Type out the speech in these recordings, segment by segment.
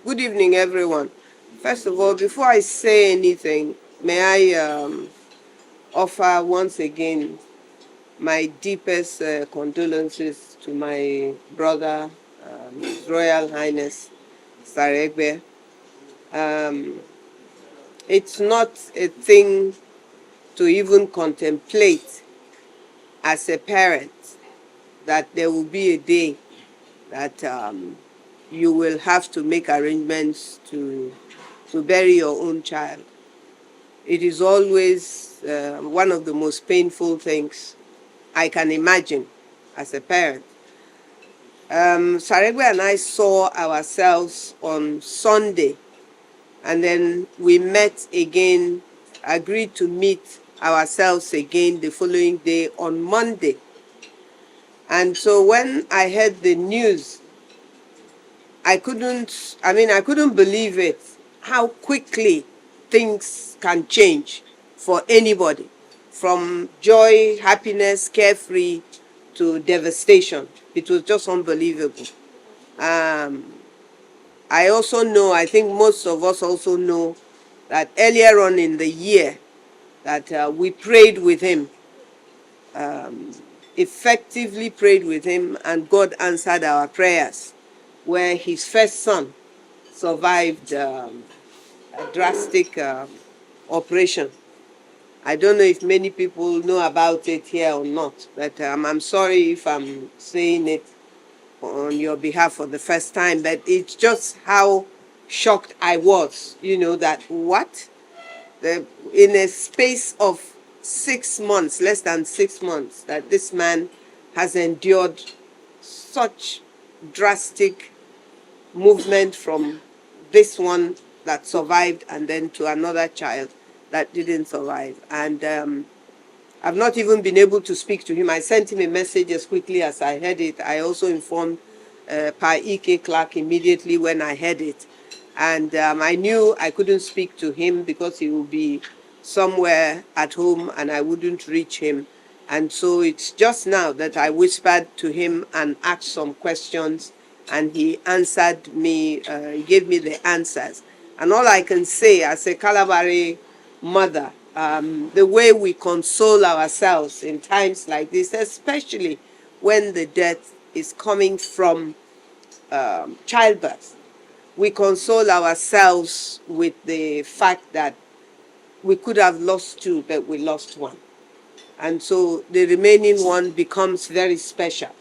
Good evening, everyone. First of all, before I say anything, may I offer once again my deepest condolences to my brother, His Royal Highness Sara-Igbe. It's not a thing to even contemplate as a parent that there will be a day that you will have to make arrangements to bury your own child. It is always one of the most painful things I can imagine as a parent. Sara-Igbe and I saw ourselves on Sunday, and then we met again, agreed to meet ourselves again the following day on Monday. And so when I heard the news, I couldn't believe it, how quickly things can change for anybody, from joy, happiness, carefree, to devastation. It was just unbelievable. I also know, I think most of us also know, that earlier on in the year that we prayed with him, effectively prayed with him, and God answered our prayers, where his first son survived a drastic operation. I don't know if many people know about it here or not, but I'm sorry if I'm saying it on your behalf for the first time, but it's just how shocked I was, that what? In a space of 6 months, less than 6 months, that this man has endured such drastic movement from this one that survived and then to another child that didn't survive. And I've not even been able to speak to him. I sent him a message as quickly as I heard it. I also informed Ike Clark immediately when I heard it. And I knew I couldn't speak to him because he would be somewhere at home and I wouldn't reach him. And so it's just now that I whispered to him and asked some questions, and he answered me, he gave me the answers. And all I can say as a Kalabari mother, the way we console ourselves in times like this, especially when the death is coming from childbirth, we console ourselves with the fact that we could have lost two, but we lost one. And so the remaining one becomes very special.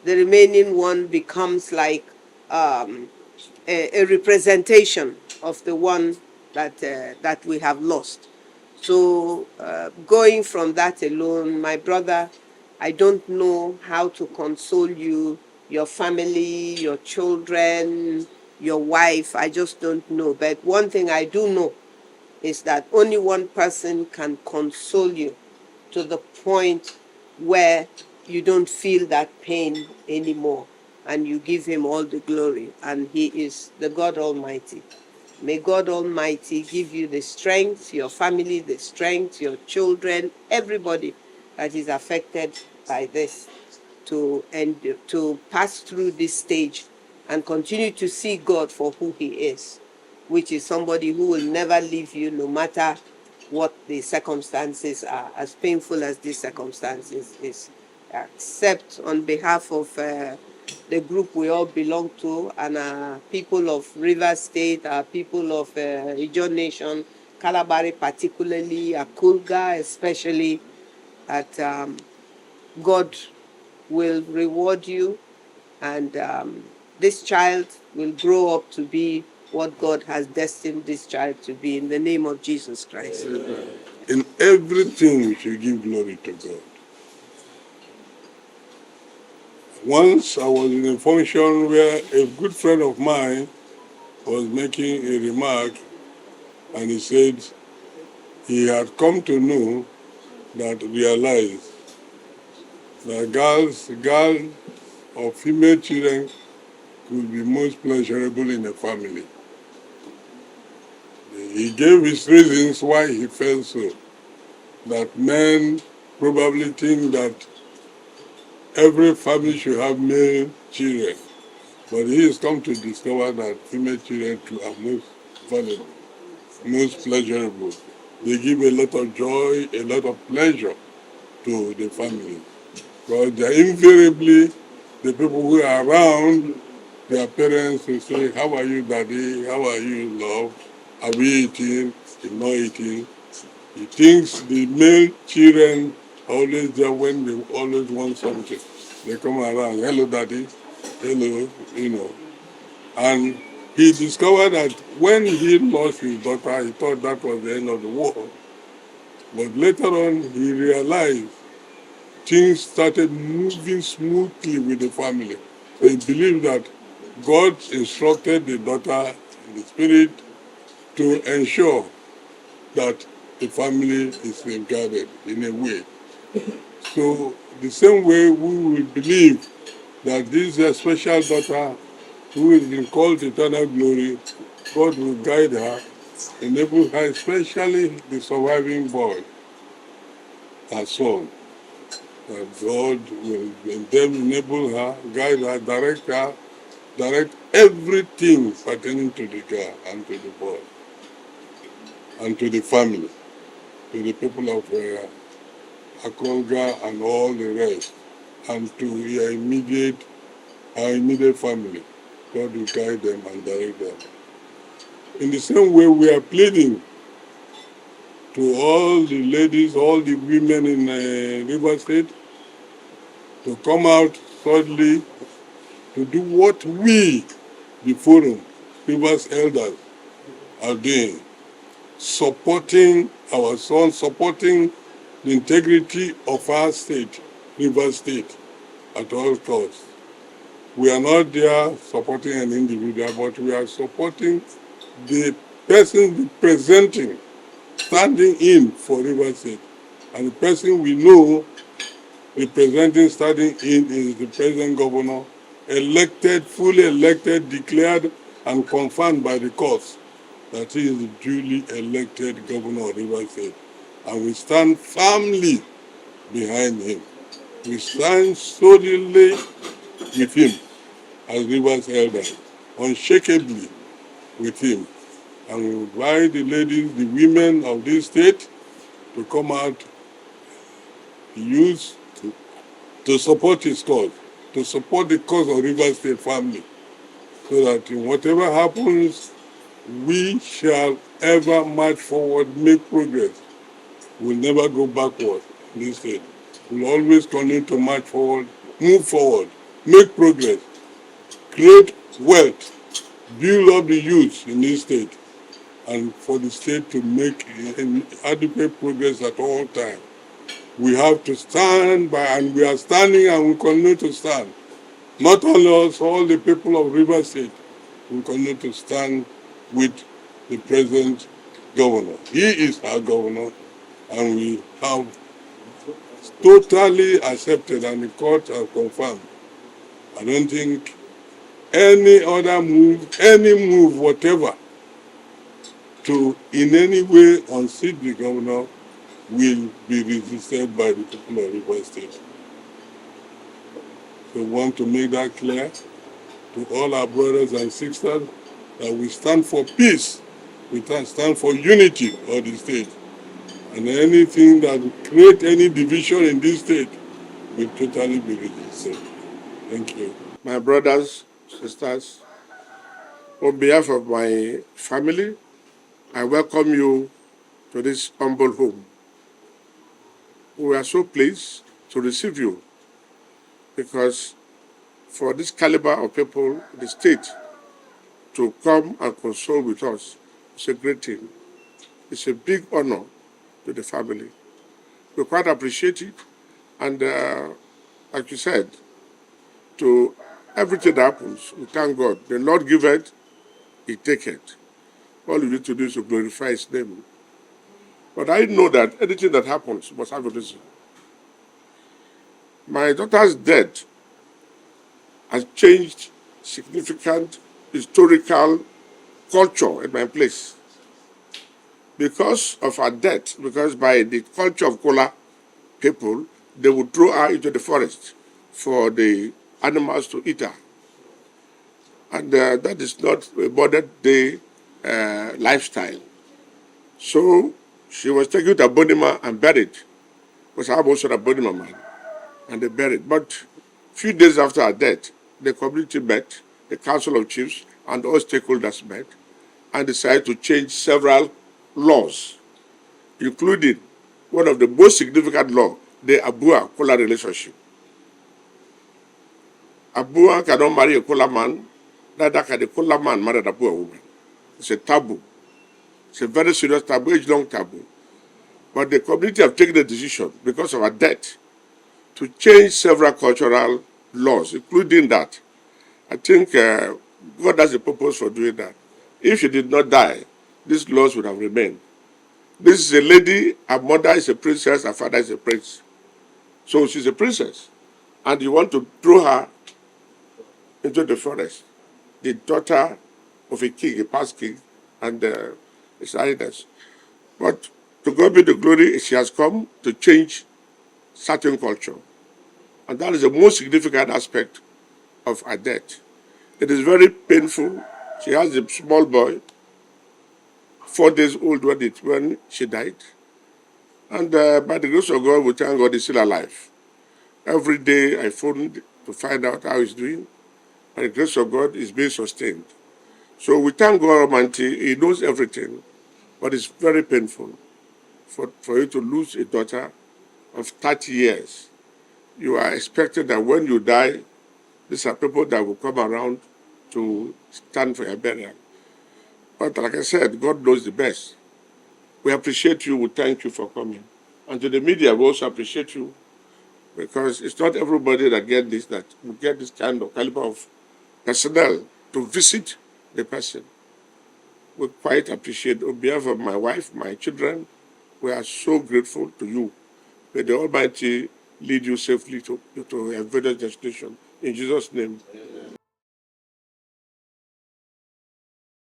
The remaining one becomes like a representation of the one that we have lost. So going from that alone, my brother, I don't know how to console you, your family, your children, your wife. I just don't know. But one thing I do know is that only one person can console you to the point where you don't feel that pain anymore, and you give him all the glory, and he is the God Almighty. May God Almighty give you the strength, your family the strength, your children, everybody that is affected by this, to pass through this stage and continue to see God for who he is, which is somebody who will never leave you no matter what the circumstances are, as painful as these circumstances is. Except on behalf of the group we all belong to, and people of River State, people of Ijaw Nation, Kalabari particularly, Akulga especially, that God will reward you, and this child will grow up to be what God has destined this child to be, in the name of Jesus Christ. In everything, we should give glory to God. Once I was in a function where a good friend of mine was making a remark, and he said he had come to know realize that girls or female children could be most pleasurable in a family. He gave his reasons why he felt so. That men probably think that every family should have male children. But he has come to discover that female children too are most valuable, most pleasurable. They give a lot of joy, a lot of pleasure to the family. Because they are invariably the people who are around their parents who say, how are you, daddy? How are you, love? Are we eating? You're not eating. He thinks the male children are always there when they always want something. They come around, hello, daddy. Hello, you know. And he discovered that when he lost his daughter, he thought that was the end of the world. But later on, he realized things started moving smoothly with the family. So he believed that God instructed the daughter in the spirit to ensure that the family is safeguarded in a way. So the same way we will believe that this special daughter who has been called eternal glory, God will guide her, enable her, especially the surviving boy, her son. That God will enable her, guide her, direct everything pertaining to the girl and to the boy and to the family, to the people of Akonga and all the rest, and to her immediate family. God will guide them and direct them. In the same way, we are pleading to all the ladies, all the women in River State to come out thirdly to do what we, the forum, Rivers elders, are doing, supporting our sons, supporting the integrity of our state, River State, at all costs. We are not there supporting an individual, but we are supporting the person representing, standing in for River State. And the person we know representing, standing in is the present governor, elected, fully elected, declared, and confirmed by the courts that he is the duly elected governor of River State. And we stand firmly behind him. We stand solidly with him as Rivers elders, unshakably with him. And we invite the ladies, the women of this state to come out, the youth, to support his cause, to support the cause of River State family, so that in whatever happens, we shall ever march forward, make progress. We'll never go backward in this state. We'll always continue to march forward, move forward, make progress, create wealth, build up the youth in this state, and for the state to make adequate progress at all times. We have to stand by, and we are standing and we continue to stand. Not only us, all the people of River State will continue to stand with the present governor. He is our governor, and we have totally accepted, and the court has confirmed. I don't think any other move, whatever, to in any way unseat the governor will be resisted by the people of River State. So we want to make that clear to all our brothers and sisters that we stand for peace, we stand for unity of the state. And anything that will create any division in this state will totally be resisted. Thank you. My brothers, sisters, on behalf of my family, I welcome you to this humble home. We are so pleased to receive you because for this caliber of people in the state to come and console with us, it's a great thing. It's a big honor to the family. We quite appreciate it. And like you said, to everything that happens, we thank God. The Lord giveth, He taketh. All you need to do is to glorify His name. But I know that anything that happens must have a reason. My daughter's death has changed significant historical culture in my place. Because of her death, because by the culture of Kola people, they would throw her into the forest for the animals to eat her. And that is not a modern day lifestyle. So she was taken to Abonima and buried, because I'm also an Abonima man, and they buried. But a few days after her death, the community met, the Council of Chiefs, and all stakeholders met, and decided to change several laws, including one of the most significant law, the Abua-Kola relationship. Abua cannot marry a Kola man, neither can a Kola man marry an Abua woman. It's a taboo. It's a very serious taboo, age-long taboo. But the community have taken a decision, because of her death, to change several cultural laws, including that. I think God has a purpose for doing that. If she did not die, these laws would have remained. This is a lady, her mother is a princess, her father is a prince. So she's a princess. And you want to throw her into the forest, the daughter of a king, a past king, and his highness. But to God be the glory, she has come to change certain culture. And that is the most significant aspect of her death. It is very painful. She has a small boy, 4 days old when she died. And by the grace of God, we thank God he's still alive. Every day I phoned to find out how he's doing. By the grace of God, he's being sustained. So we thank God Almighty. He knows everything. But it's very painful for you to lose a daughter of 30 years. You are expecting that when you die, these are people that will come around to stand for your burial. But like I said, God knows the best. We appreciate you. We thank you for coming. And to the media, we also appreciate you, because it's not everybody that will get this kind of caliber of personnel to visit the person. We quite appreciate. On behalf of my wife, my children, we are so grateful to you. May the Almighty lead you safely to your various destination. In Jesus' name,